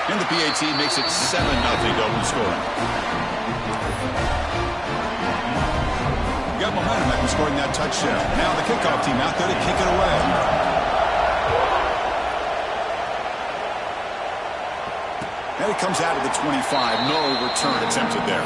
And the PAT makes it 7-0 to open scoring. You got momentum after scoring that touchdown. Now the kickoff team out there to kick it away. And it comes out of the 25. No return attempted there.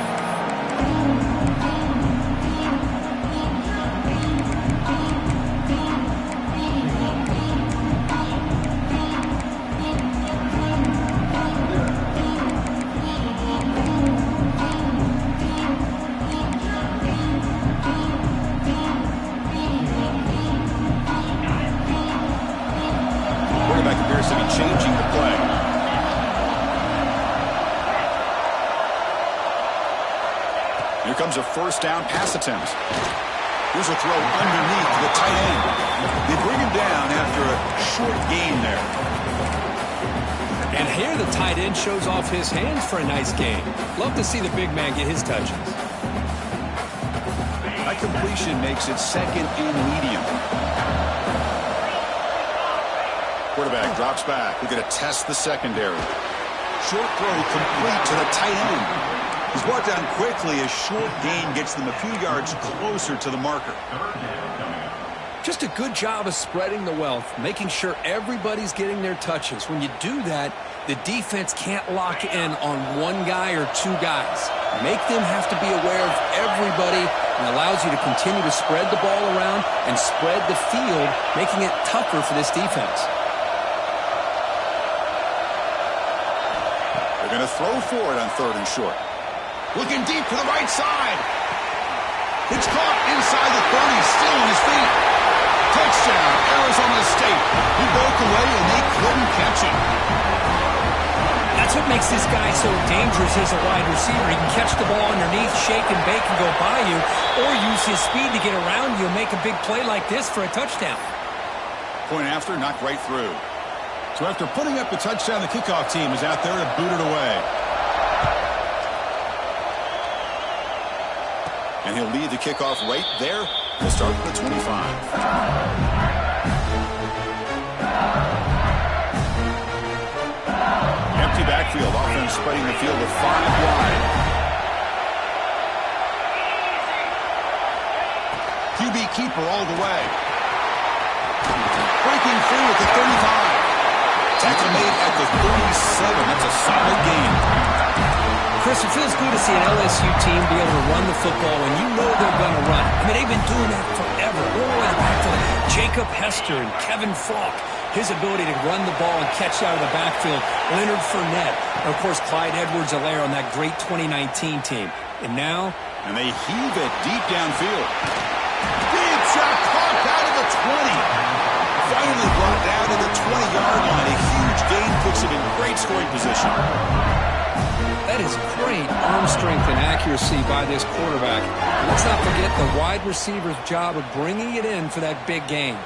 Changing the play. Here comes a first down pass attempt. Here's a throw underneath the tight end. They bring him down after a short gain there. And here the tight end shows off his hands for a nice gain. Love to see the big man get his touches. That completion makes it second and medium. Quarterback drops back. We're going to test the secondary. Short throw complete to the tight end. He's brought down quickly. A short gain gets them a few yards closer to the marker. Just a good job of spreading the wealth, making sure everybody's getting their touches. When you do that, the defense can't lock in on one guy or two guys. Make them have to be aware of everybody, and allows you to continue to spread the ball around and spread the field, making it tougher for this defense. Going to throw for it on 3rd and short. Looking deep to the right side. It's caught inside the 30, still on his feet. Touchdown, Arizona State. He broke away and they couldn't catch him. That's what makes this guy so dangerous as a wide receiver. He can catch the ball underneath, shake and bake and go by you, or use his speed to get around you and make a big play like this for a touchdown. Point after, knocked right through. So after putting up the touchdown, the kickoff team is out there to boot it away. And he'll lead the kickoff right there to start with the 25. Empty backfield, offense spreading the field with 5 wide. QB keeper all the way. Breaking through at the 35. Tackle made at the 37. That's a solid gain. Chris, it feels good to see an LSU team be able to run the football when you know they're going to run. I mean, they've been doing that forever. All the way back to Jacob Hester and Kevin Falk. His ability to run the ball and catch out of the backfield. Leonard Fournette. And, of course, Clyde Edwards-Helaire on that great 2019 team. And now? And they heave it deep downfield. Deep shot caught out of the 20. Finally brought down to the 20-yard line. A huge gain puts it in great scoring position. That is great arm strength and accuracy by this quarterback. And let's not forget the wide receiver's job of bringing it in for that big gain.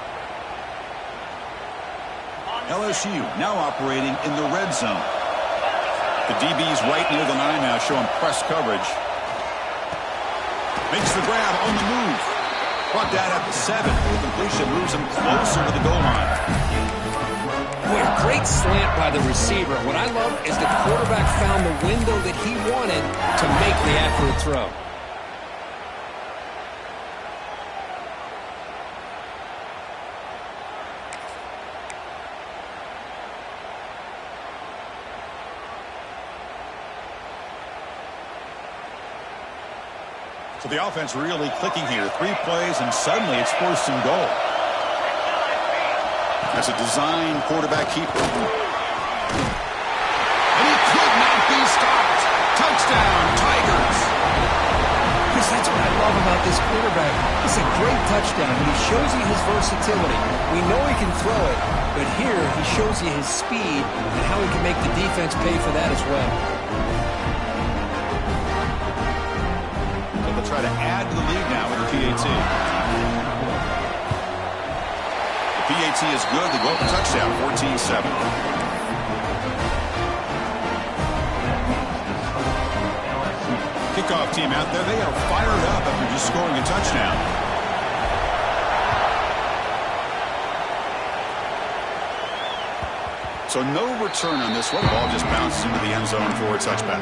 LSU now operating in the red zone. The DB's right near the line now, showing press coverage. Makes the grab on the move. Brought down at the 7. The completion moves him closer to the goal line. Boy, a great slant by the receiver. What I love is the quarterback found the window that he wanted to make the accurate throw. So the offense really clicking here. 3 plays, and suddenly it's 1st and goal. That's a design quarterback keeper. And he could not be stopped. Touchdown, Tigers. Chris, that's what I love about this quarterback. It's a great touchdown, and he shows you his versatility. We know he can throw it, but here he shows you his speed and how he can make the defense pay for that as well. They'll try to add to the lead now with the PAT. The PAT is good. They go up a touchdown, 14-7. Kickoff team out there. They are fired up after just scoring a touchdown. So no return on this one. Ball just bounces into the end zone for a touchback.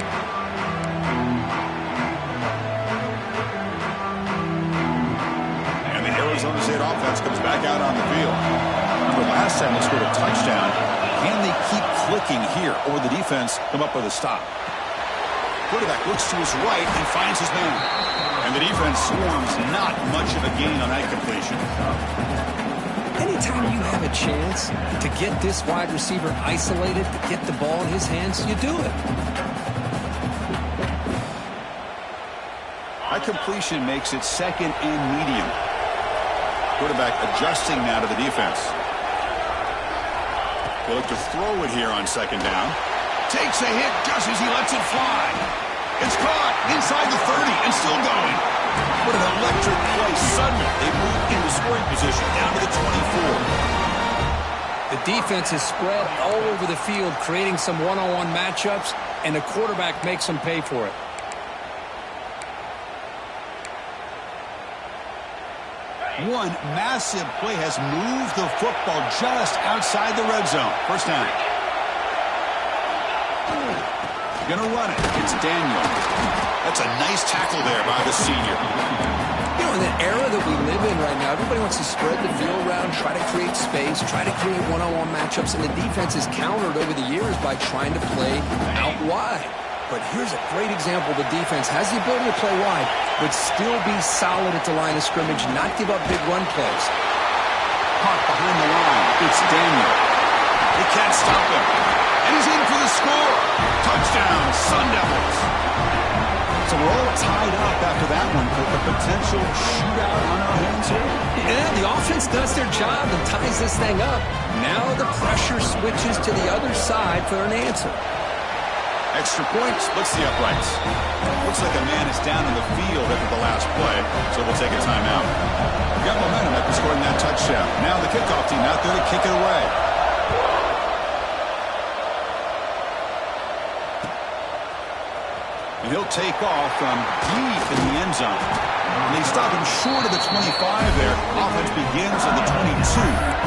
And the Arizona State offense comes back out on the field. Remember, last time they scored a touchdown. Can they keep clicking here, or the defense come up with a stop? Quarterback looks to his right and finds his man. And the defense swarms. Not much of a gain on that completion. Anytime you have a chance to get this wide receiver isolated, to get the ball in his hands, you do it. That completion makes it second and medium. Quarterback adjusting now to the defense. He'll look to throw it here on second down. Takes a hit just as he lets it fly. It's caught inside the 30 and still going. What an electric play. Suddenly, they move into scoring position down to the 24. The defense is spread all over the field, creating some one-on-one matchups, and the quarterback makes them pay for it. One massive play has moved the football just outside the red zone. First down. Gonna run it. It's Daniel. That's a nice tackle there by the senior. You know, in the era that we live in right now, everybody wants to spread the field around, try to create space, try to create one-on-one matchups, and the defense is countered over the years by trying to play out wide. But here's a great example. The defense has the ability to play wide, but still be solid at the line of scrimmage, not give up big run plays. Caught behind the line. It's Daniel. They can't stop him. And he's in for the score. Touchdown, Sun Devils. So we're all tied up after that one with a potential shootout on our hands here. Yeah, the offense does their job and ties this thing up. Now the pressure switches to the other side for an answer. Extra point splits the uprights. Looks like a man is down in the field after the last play, so we'll take a timeout. We got momentum after scoring that touchdown. Now the kickoff team out there to kick it away. And he'll take off from deep in the end zone. And they stop him short of the 25 there. Offense begins at the 22.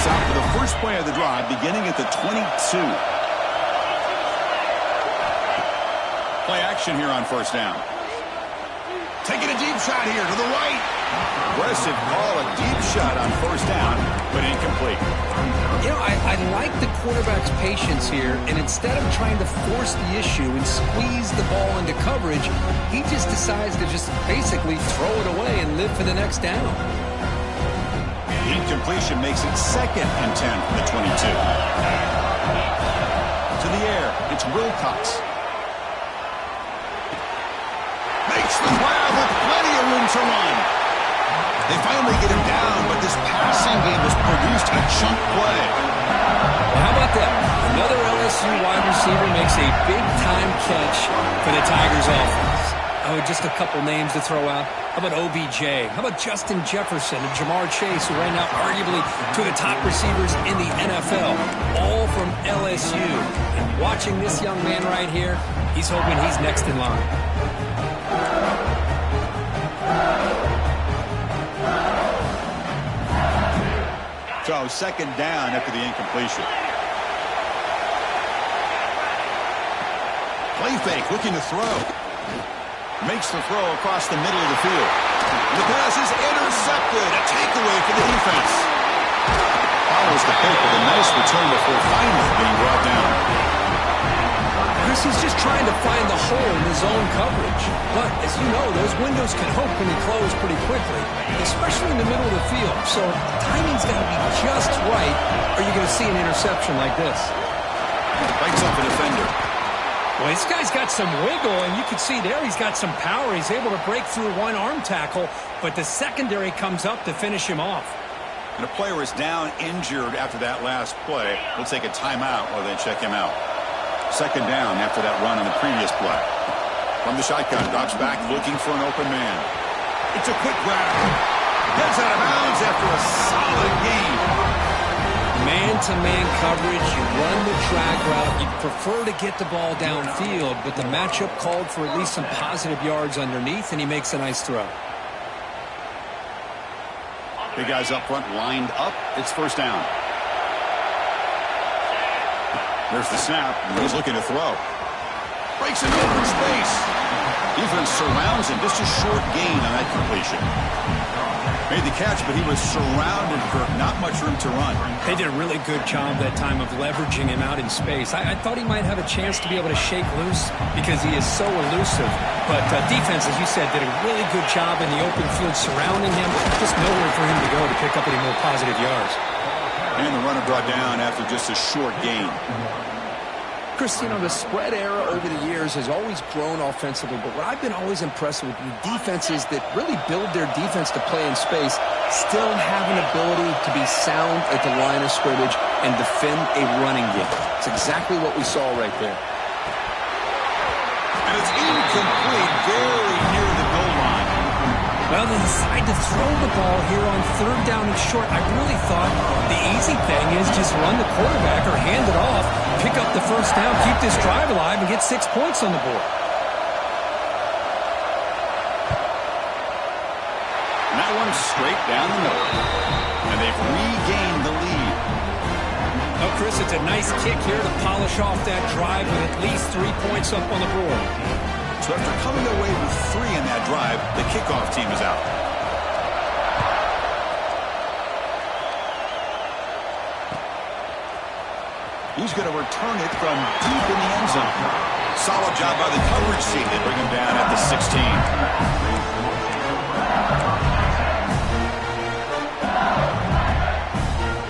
Out for the first play of the drive, beginning at the 22. Play action here on first down. Taking a deep shot here to the right. Aggressive call, a deep shot on first down, but incomplete. You know, I like the quarterback's patience here, and instead of trying to force the issue and squeeze the ball into coverage, he just decides to just basically throw it away and live for the next down. The incompletion makes it second and 10 from the 22. To the air, it's Wilcox. Makes the grab with plenty of room to run. They finally get him down, but this passing game has produced a chunk play. Well, how about that? Another LSU wide receiver makes a big-time catch for the Tigers offense. Oh, just a couple names to throw out. How about OBJ? How about Justin Jefferson and Jamar Chase, who right now arguably two of the top receivers in the NFL, all from LSU. And watching this young man right here, he's hoping he's next in line. So second down after the incompletion. Play fake, looking to throw. Makes the throw across the middle of the field. The pass is intercepted. A takeaway for the defense. Follows the pick with a nice return before finally being brought down. Chris, he's just trying to find the hole in his own coverage. But, as you know, those windows can open and close pretty quickly, especially in the middle of the field. So timing's got to be just right, or you're going to see an interception like this. Bites up the defender. Well, this guy's got some wiggle, and you can see there he's got some power. He's able to break through one arm tackle, but the secondary comes up to finish him off. And a player is down injured after that last play. We'll take a timeout while they check him out. Second down after that run on the previous play. From the shotgun, drops back looking for an open man. It's a quick grab. Gets out of bounds after a solid game. Man-to-man coverage, you run the drag route, you prefer to get the ball downfield, but the matchup called for at least some positive yards underneath, and he makes a nice throw. The guys up front lined up. It's first down. There's the snap. He's looking to throw. Breaks into open space. Defense surrounds him. Just a short gain on that completion. Made the catch, but he was surrounded for not much room to run. They did a really good job that time of leveraging him out in space. I thought he might have a chance to be able to shake loose because he is so elusive. But defense, as you said, did a really good job in the open field surrounding him. Just nowhere for him to go to pick up any more positive yards. And the runner brought down after just a short gain. Chris, you know, the spread era over the years has always grown offensively, but what I've been always impressed with defenses that really build their defense to play in space still have an ability to be sound at the line of scrimmage and defend a running game. It's exactly what we saw right there. And it's incomplete, very near the goal line. Well, they decide to throw the ball here on third down and short. I really thought the easy thing is just run the quarterback or hand it off, pick up the first down, keep this drive alive, and get 6 points on the board. And that one's straight down the middle. And they've regained the lead. Oh, Chris, it's a nice kick here to polish off that drive with at least 3 points up on the board. So after coming away with 3 in that drive, the kickoff team is out. He's going to return it from deep in the end zone. Solid job by the coverage team. They bring him down at the 16.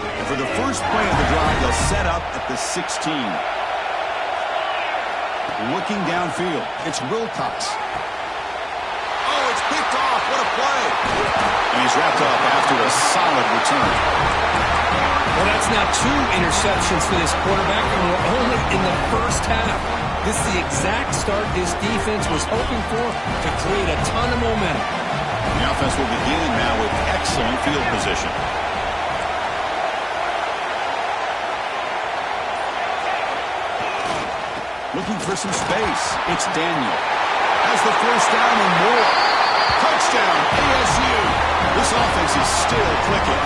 And for the first play of the drive, they'll set up at the 16. Looking downfield, it's Wilcox. Oh, it's picked off. What a play. And he's wrapped up after a solid return. Well, that's now 2 interceptions for this quarterback, and we're only in the first half. This is the exact start this defense was hoping for to create a ton of momentum. The offense will begin now with excellent field position. Looking for some space. It's Daniel. Has the first down and more. Touchdown, ASU. This offense is still clicking.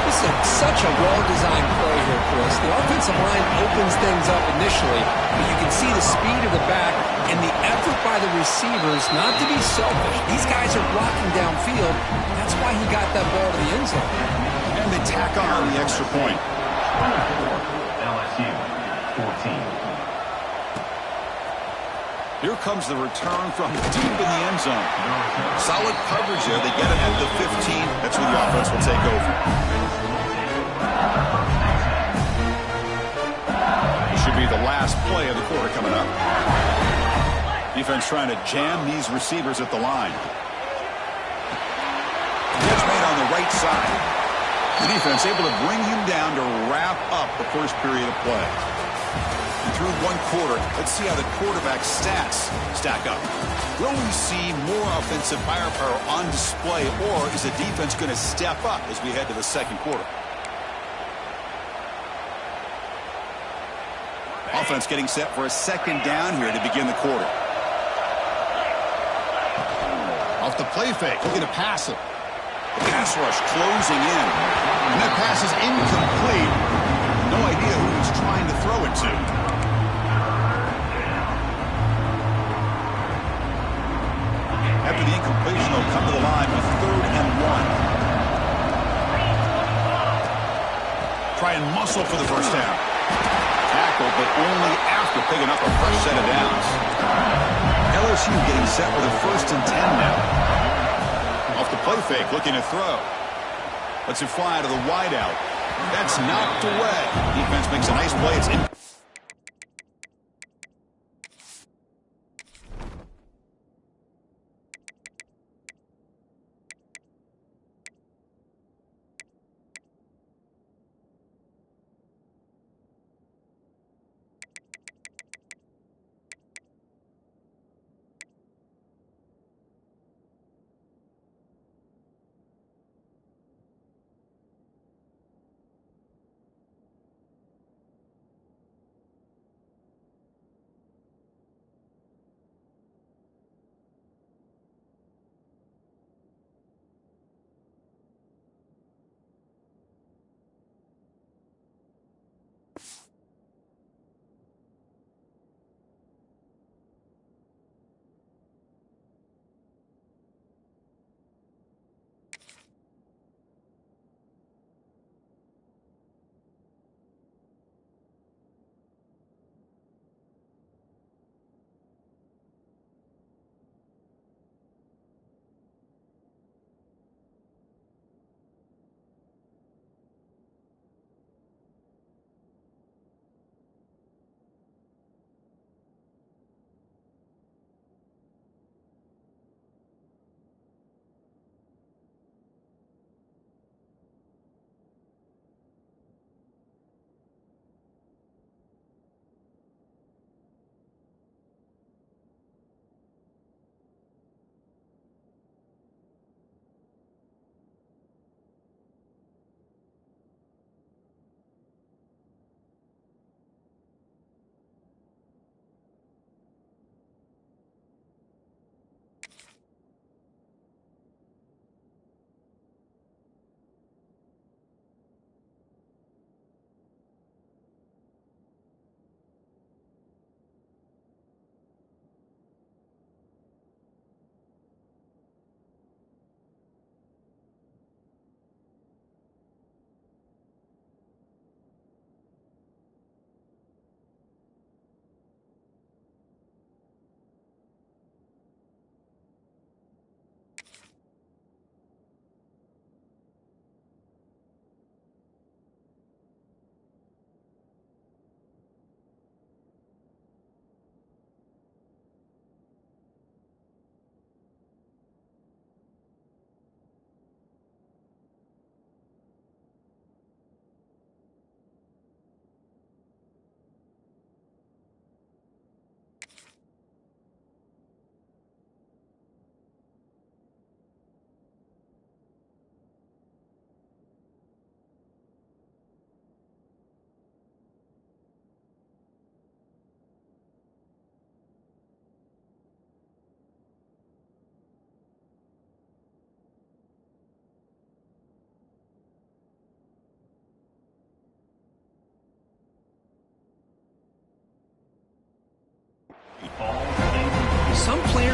This is such a well-designed play here, Chris. The offensive line opens things up initially, but you can see the speed of the back and the effort by the receivers not to be selfish. These guys are blocking downfield. That's why he got that ball to the end zone. And they tack on the extra point. LSU 14. Here comes the return from deep in the end zone. Solid coverage there. They get it at the 15. That's when the offense will take over. This should be the last play of the quarter coming up. Defense trying to jam these receivers at the line. Catch made on the right side. The defense able to bring him down to wrap up the first period of play. And through one quarter, let's see how the quarterback's stats stack up. Will we see more offensive firepower on display, or is the defense going to step up as we head to the second quarter? Offense getting set for a second down here to begin the quarter. Off the play fake, looking to pass it. The pass rush closing in. And that pass is incomplete. No idea who he's trying to throw it to. After the incompletion, they'll come to the line with 3rd and 1. Try and muscle for the first down. Tackle, but only after picking up a fresh set of downs. LSU getting set with a 1st and 10 now. Off the play fake, looking to throw. Lets it fly to the wideout. That's knocked away. Defense makes a nice play. It's in.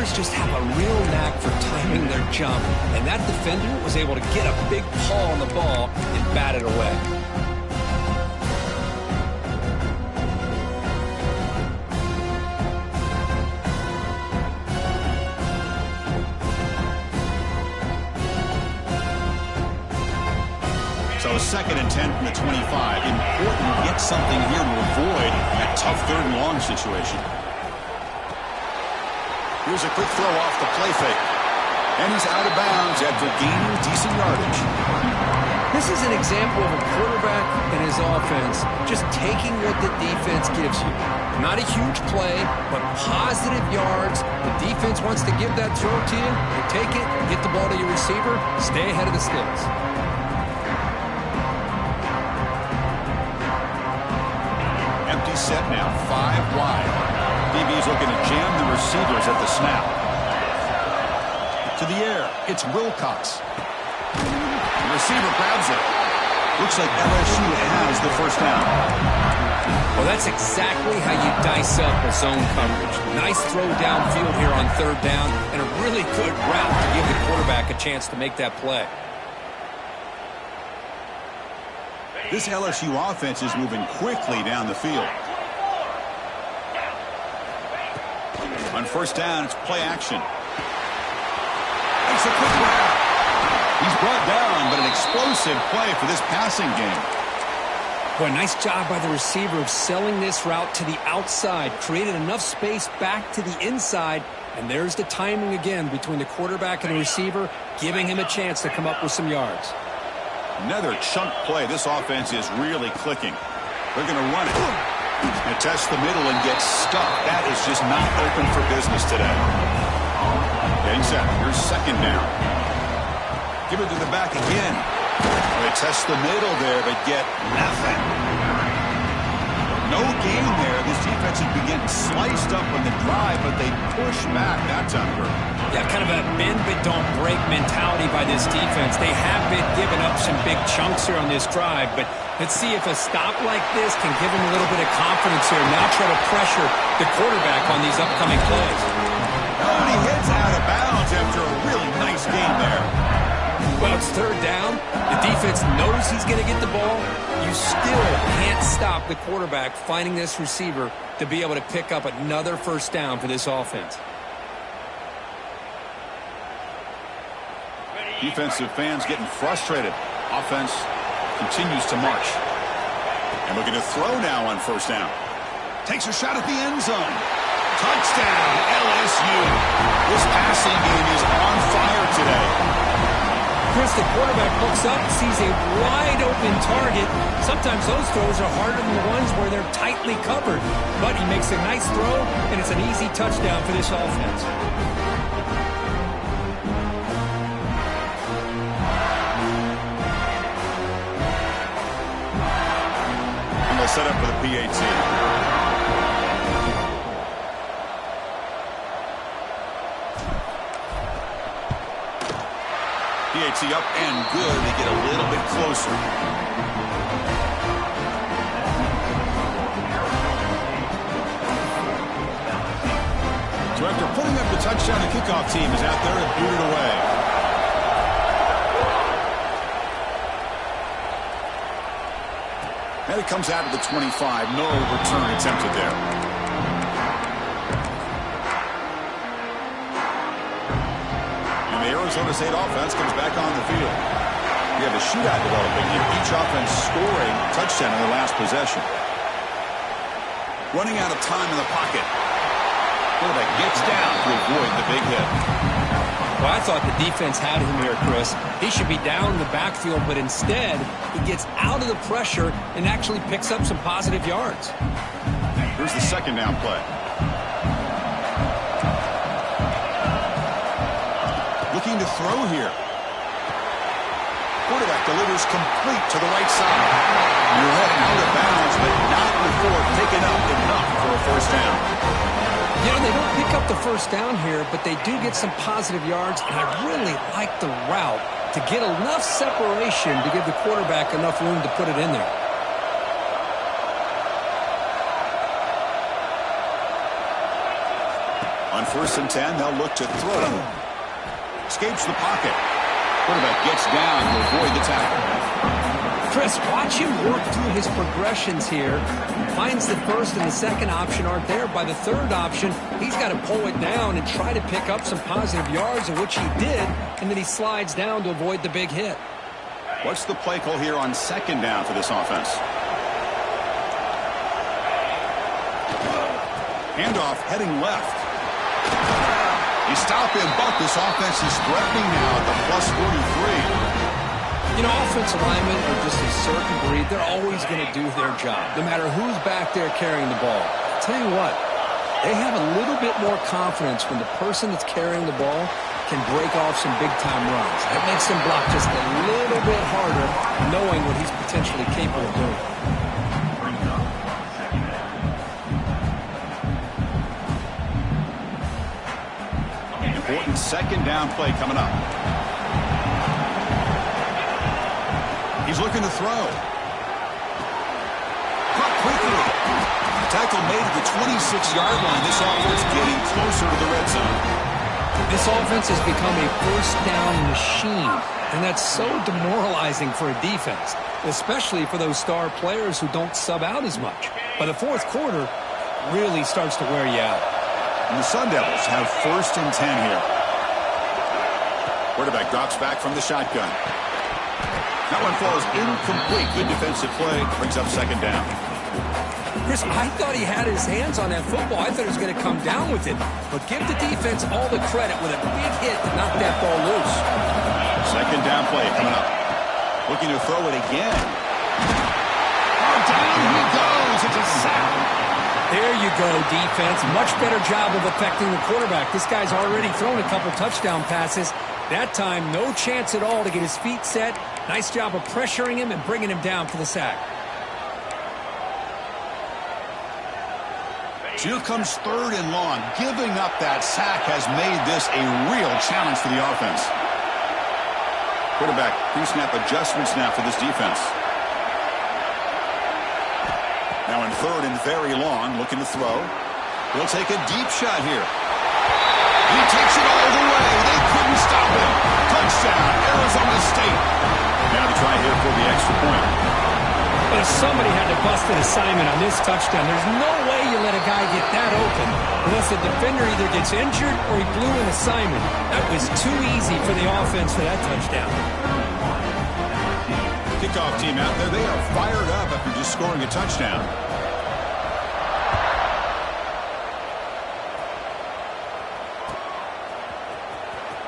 receivers just have a real knack for timing their jump, and that defender was able to get a big paw on the ball and bat it away. So 2nd and 10 from the 25. Important to get something here to avoid that tough 3rd and long situation. Here's a quick throw off the play fake. And he's out of bounds after gaining decent yardage. This is an example of a quarterback and his offense just taking what the defense gives you. Not a huge play, but positive yards. The defense wants to give that throw to you. You take it, get the ball to your receiver, stay ahead of the sticks. Empty set now, 5 wide. DB's looking to jam the receivers at the snap. To the air, it's Wilcox. The receiver grabs it. Looks like LSU has the first down. Well, that's exactly how you dice up a zone coverage. Nice throw downfield here on 3rd down, and a really good route to give the quarterback a chance to make that play. This LSU offense is moving quickly down the field. On 1st down, it's play action. Makes a quick grab. He's brought down, but an explosive play for this passing game. Boy, nice job by the receiver of selling this route to the outside. Created enough space back to the inside. And there's the timing again between the quarterback and the receiver, giving him a chance to come up with some yards. Another chunk play. This offense is really clicking. They're going to run it. And test the middle and get stuck. That is just not open for business today. Getting set. Here's 2nd down. Give it to the back again. They test the middle there, but get nothing. No gain there. This defense has been getting sliced up on the drive, but they push back that time. Yeah, kind of a bend but don't break mentality by this defense. They have been giving up some big chunks here on this drive, but let's see if a stop like this can give them a little bit of confidence here. Now try to pressure the quarterback on these upcoming plays. Oh, and he heads out of bounds after a really nice game there. Well, it's 3rd down. The defense knows he's going to get the ball. You still can't stop the quarterback finding this receiver to be able to pick up another 1st down for this offense. Defensive fans getting frustrated. Offense continues to march. And looking to throw now on 1st down. Takes a shot at the end zone. Touchdown, LSU. This passing game is on fire today. Chris, the quarterback looks up, sees a wide-open target. Sometimes those throws are harder than the ones where they're tightly covered. But he makes a nice throw, and it's an easy touchdown for this offense. And they'll set up for the PAT. PAT up and good. They get a little bit closer. So after putting up the touchdown, the kickoff team is out there and boot it away. And it comes out of the 25. No return attempted there. Arizona State offense comes back on the field. We have a shootout developing here. Each offense scoring a touchdown in their last possession. Running out of time in the pocket. Quarterback gets down to avoid the big hit. Well, I thought the defense had him here, Chris. He should be down in the backfield, but instead he gets out of the pressure and actually picks up some positive yards. Here's the 2nd down play. Looking to throw here. Quarterback delivers complete to the right side. You're heading out of bounds, but not before picking up enough for a 1st down. You know, they don't pick up the 1st down here, but they do get some positive yards, and I really like the route to get enough separation to give the quarterback enough room to put it in there. On 1st and 10, they'll look to throw. Escapes the pocket. Quarterback gets down to avoid the tackle. Chris, watch him work through his progressions here. Finds the first and the second option aren't there. By the third option, he's got to pull it down and try to pick up some positive yards, of which he did, and then he slides down to avoid the big hit. What's the play call here on 2nd down for this offense? Handoff heading left. He stopped him, but this offense is threatening now at the +43. You know, offensive linemen are just a certain breed. They're always going to do their job, no matter who's back there carrying the ball. I'll tell you what, they have a little bit more confidence when the person that's carrying the ball can break off some big-time runs. That makes them block just a little bit harder, knowing what he's potentially capable of doing. Important 2nd down play coming up. He's looking to throw. Caught quickly. Tackle made at the 26-yard line. This offense getting closer to the red zone. This offense has become a 1st down machine, and that's so demoralizing for a defense, especially for those star players who don't sub out as much. By the 4th quarter, it really starts to wear you out. And the Sun Devils have 1st and 10 here. Quarterback drops back from the shotgun. That one falls incomplete. Good defensive play. Brings up 2nd down. Chris, I thought he had his hands on that football. I thought he was going to come down with it. But give the defense all the credit with a big hit to knock that ball loose. 2nd down play coming up. Looking to throw it again. Oh, down he goes. It's a sack. There you go, defense. Much better job of affecting the quarterback. This guy's already thrown a couple touchdown passes. That time, no chance at all to get his feet set. Nice job of pressuring him and bringing him down for the sack. So here comes 3rd and long. Giving up that sack has made this a real challenge for the offense. Quarterback pre-snap adjustments now for this defense. Now in 3rd and very long, looking to throw. He'll take a deep shot here. He takes it all the way. They couldn't stop him. Touchdown, Arizona State. Now to try here for the extra point. But if somebody had to bust an assignment on this touchdown, there's no way you let a guy get that open unless the defender either gets injured or he blew an assignment. That was too easy for the offense for that touchdown. Kickoff team out there. They are fired up after just scoring a touchdown.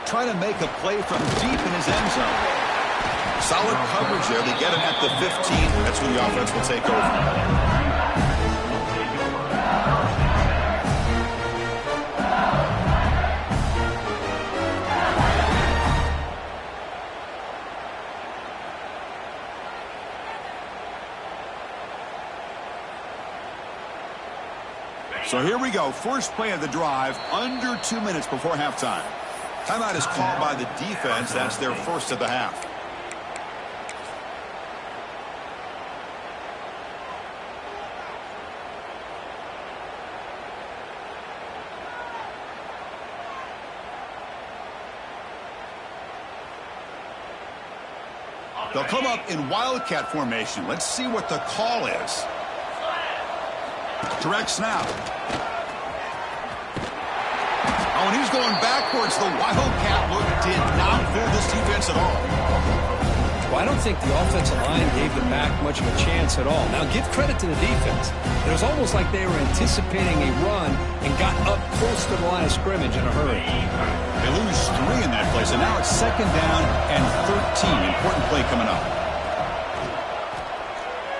Trying to make a play from deep in his end zone. Solid coverage there. They get him at the 15. That's when the offense will take over. So here we go. First play of the drive, under 2 minutes before halftime. Timeout is called by the defense. That's their first of the half. They'll come up in wildcat formation. Let's see what the call is. Direct snap. Oh, and he's going backwards. The wildcat look did not fool this defense at all. Well, I don't think the offensive line gave the back much of a chance at all. Now, give credit to the defense. It was almost like they were anticipating a run and got up close to the line of scrimmage in a hurry. They lose 3 in that play, so now it's 2nd down and 13. Important play coming up.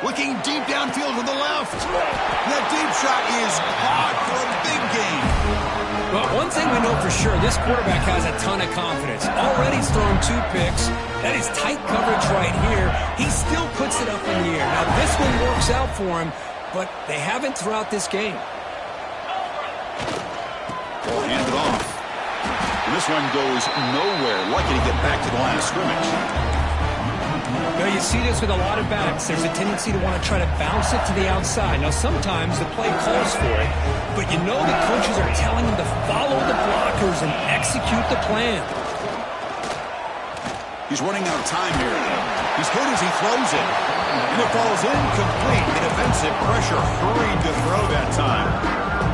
Looking deep downfield to the left. That deep shot is caught for a big gain. Well, one thing we know for sure, this quarterback has a ton of confidence. Already he's thrown 2 picks. That is tight coverage right here. He still puts it up in the air. Now, this one works out for him, but they haven't throughout this game. Ball handed off. And this one goes nowhere. Lucky to get back to the line of scrimmage. You know, you see this with a lot of backs. There's a tendency to want to try to bounce it to the outside. Now, sometimes the play calls for it, but you know the coaches are telling them to follow the blockers and execute the plan. He's running out of time here. He's hit as he throws it. And it falls incomplete. The defensive pressure hurried to throw that time.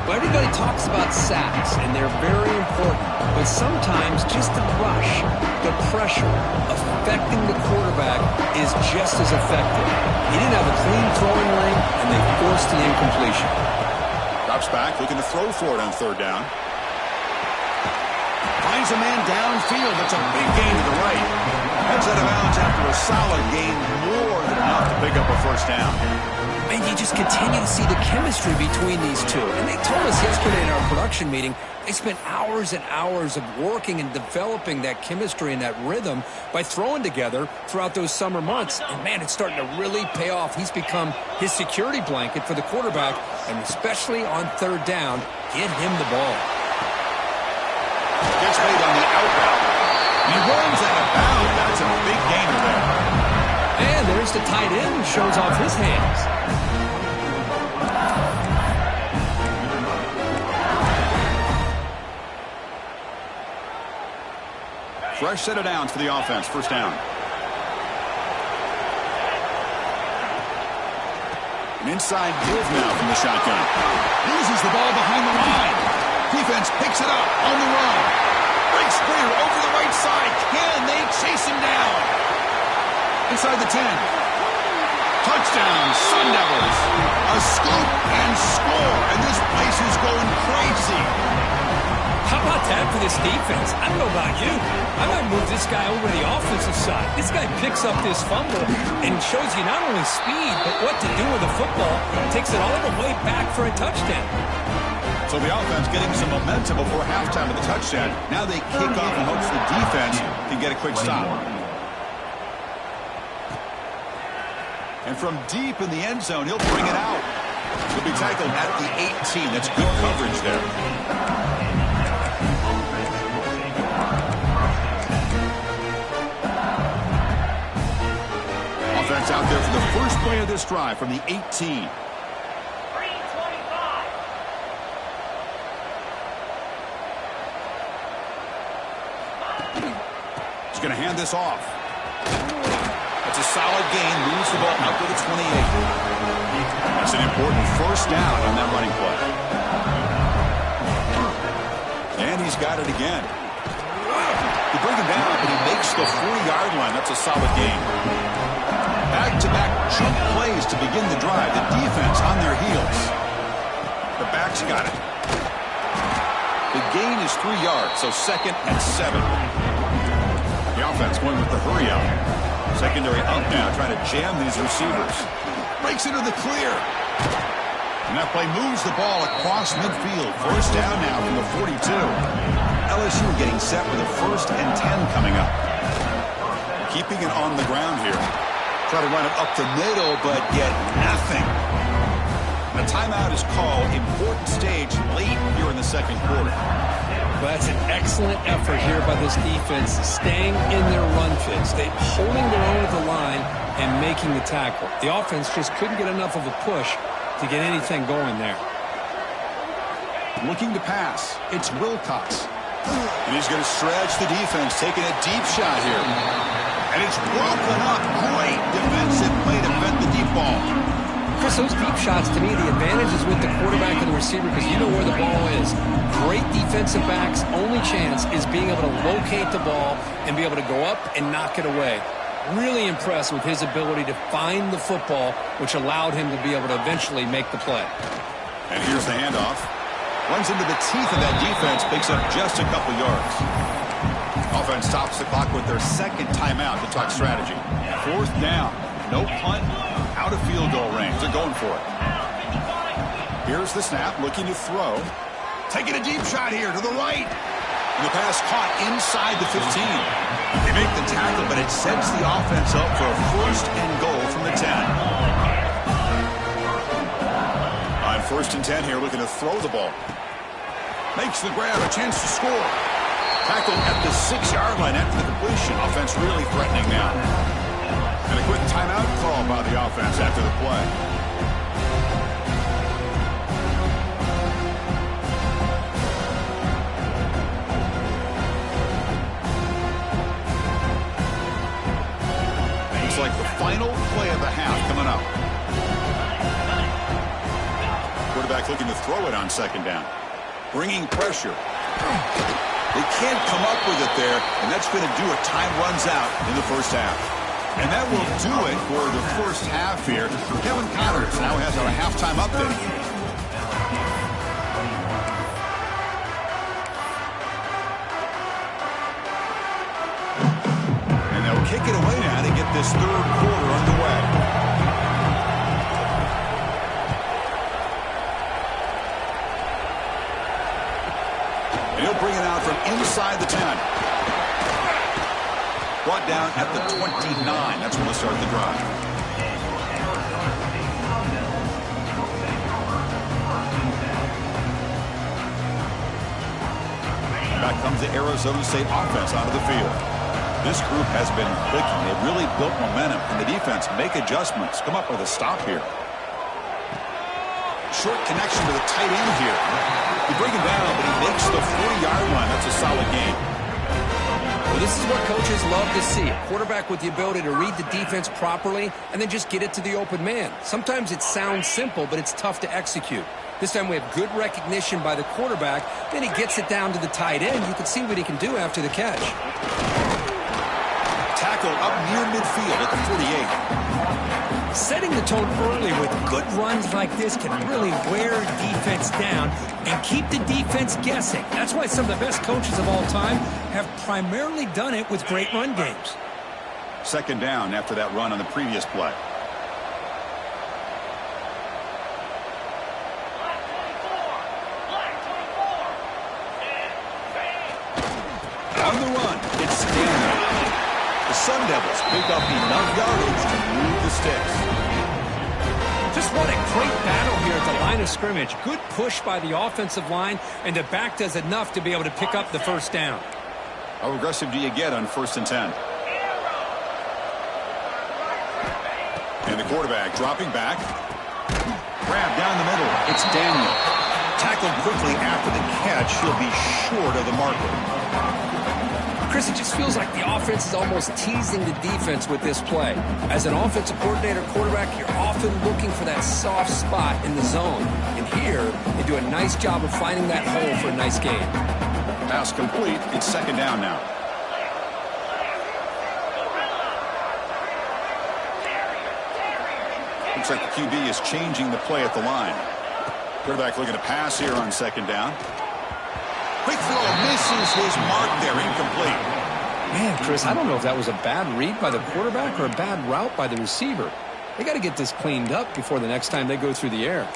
Well, everybody talks about sacks, and they're very important. But sometimes just the rush, the pressure, affecting the quarterback is just as effective. He didn't have a clean throwing lane, and they forced an incompletion. Drops back, looking to throw for it on third down. Finds a man downfield. That's a big gain to the right. Heads out of bounds after a solid gain, more than enough to pick up a first down. And you just continue to see the chemistry between these two. And they told us yesterday in our production meeting, they spent hours and hours of working and developing that chemistry and that rhythm by throwing together throughout those summer months. And, man, it's starting to really pay off. He's become his security blanket for the quarterback, and especially on third down, get him the ball. Gets made on the out route. He runs out of bounds. That's a big gainer there. And there's the tight end who shows off his hands. Fresh set of downs for the offense. First down. An inside give now from the shotgun. Loses the ball behind the line. Defense picks it up on the run. Breaks clear over the right side. Can they chase him down? Inside the 10. Touchdown, Sun Devils. A scoop and score. And this place is going crazy. How about that for this defense? I don't know about you. I might move this guy over to the offensive side. This guy picks up this fumble and shows you not only speed, but what to do with the football. Takes it all the way back for a touchdown. So the offense getting some momentum before halftime of the touchdown. Now they kick off in hopes the defense can get a quick stop. And from deep in the end zone, he'll bring it out. He'll be tackled at the 18. That's good coverage there. Offense out there for the first play of this drive from the 18. He's going to hand this off. That's a solid gain. Moves the ball out to the 28. That's an important first down on that running play. And he's got it again. He brings him down, but he makes the 40-yard line. That's a solid gain. Back-to-back jump plays to begin the drive. The defense on their heels. The back's got it. The gain is 3 yards, so 2nd and 7. The offense going with the hurry out. Secondary up now, trying to jam these receivers. Breaks into the clear. And that play moves the ball across midfield. First down now from the 42. LSU getting set with a 1st and 10 coming up. Keeping it on the ground here. Try to run it up the middle, but get nothing. A timeout is called. Important stage late here in the second quarter. Well, that's an excellent effort here by this defense, staying in their run fits. They holding their own at the line and making the tackle. The offense just couldn't get enough of a push to get anything going there. Looking to pass. It's Wilcox. And he's going to stretch the defense, taking a deep shot here. And it's broken up. Great defensive play to defend the deep ball. Chris, those deep shots, to me, the advantage is with the quarterback and the receiver because you know where the ball is. Great defensive backs' only chance is being able to locate the ball and be able to go up and knock it away. Really impressed with his ability to find the football, which allowed him to be able to eventually make the play. And here's the handoff. Runs into the teeth of that defense, picks up just a couple yards. Offense stops the clock with their 2nd timeout to talk strategy. 4th down. No punt. Out of field goal range. They're going for it. Here's the snap, looking to throw. Taking a deep shot here to the right. And the pass caught inside the 15. They make the tackle, but it sets the offense up for a 1st and goal from the 10. On 1st and 10 here, looking to throw the ball. Makes the grab, a chance to score. Tackled at the 6-yard line after the completion. Offense really threatening now. And a quick timeout call by the offense after the play. Looks like the final play of the half coming up. Quarterback looking to throw it on second down. Bringing pressure. They can't come up with it there, and that's going to do it. Time runs out in the first half. And that will do it for the first half here. Kevin Connors now has our halftime update. And they'll kick it away now to get this third quarter underway. He'll bring it out from inside the 10. Brought down at the 29. That's when we'll start the drive. Back comes the Arizona State offense onto the field. This group has been clicking. They've really built momentum, and the defense make adjustments. Come up with a stop here. Short connection to the tight end here. You bring him down, but he makes the 40-yard line. That's a solid game. Well, this is what coaches love to see. A quarterback with the ability to read the defense properly and then just get it to the open man. Sometimes it sounds simple, but it's tough to execute. This time we have good recognition by the quarterback. Then he gets it down to the tight end. You can see what he can do after the catch. Tackle up near midfield at the 48. Setting the tone early with good runs like this can really wear defense down and keep the defense guessing. That's why some of the best coaches of all time have primarily done it with great run games. Second down after that run on the previous play. On the run, it's Stanley. The Sun Devils pick up enough yardage to move the sticks. Just what a great battle here at the line of scrimmage. Good push by the offensive line, and the back does enough to be able to pick up the first down. How aggressive do you get on 1st and 10? And the quarterback dropping back. Grab down the middle. It's Daniel. Tackled quickly after the catch. He'll be short of the marker. Chris, it just feels like the offense is almost teasing the defense with this play. As an offensive coordinator quarterback, you're often looking for that soft spot in the zone. And here, they do a nice job of finding that hole for a nice gain. Pass complete. It's second down now. Looks like the QB is changing the play at the line. Quarterback looking to pass here on second down. Quick throw, misses his mark there, incomplete. Man, Chris, I don't know if that was a bad read by the quarterback or a bad route by the receiver. They got to get this cleaned up before the next time they go through the air.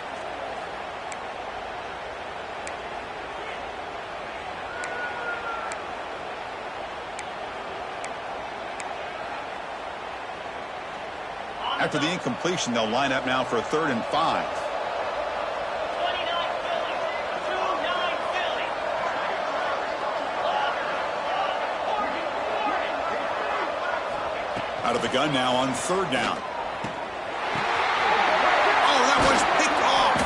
After the incompletion, they'll line up now for a 3rd and 5. Out of the gun now on 3rd down. Oh, that was picked off.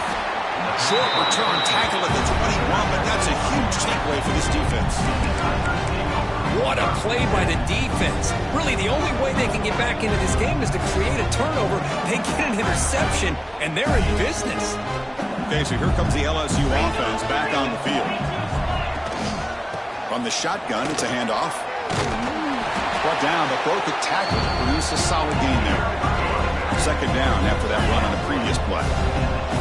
Short return tackle at the 21, but that's a huge takeaway for this defense. What a play by the defense. Really, the only way they can get back into this game is to create a turnover. They get an interception, and they're in business. Okay, so here comes the LSU offense back on the field. From the shotgun, it's a handoff. Brought down, but broke the tackle to produce a solid gain there. Second down after that run on the previous play.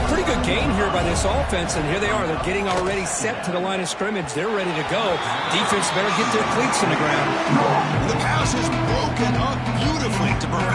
Pretty good gain here by this offense, and here they are. They're getting already set to the line of scrimmage. They're ready to go. Defense better get their cleats in the ground. The pass is broken up beautifully to prevent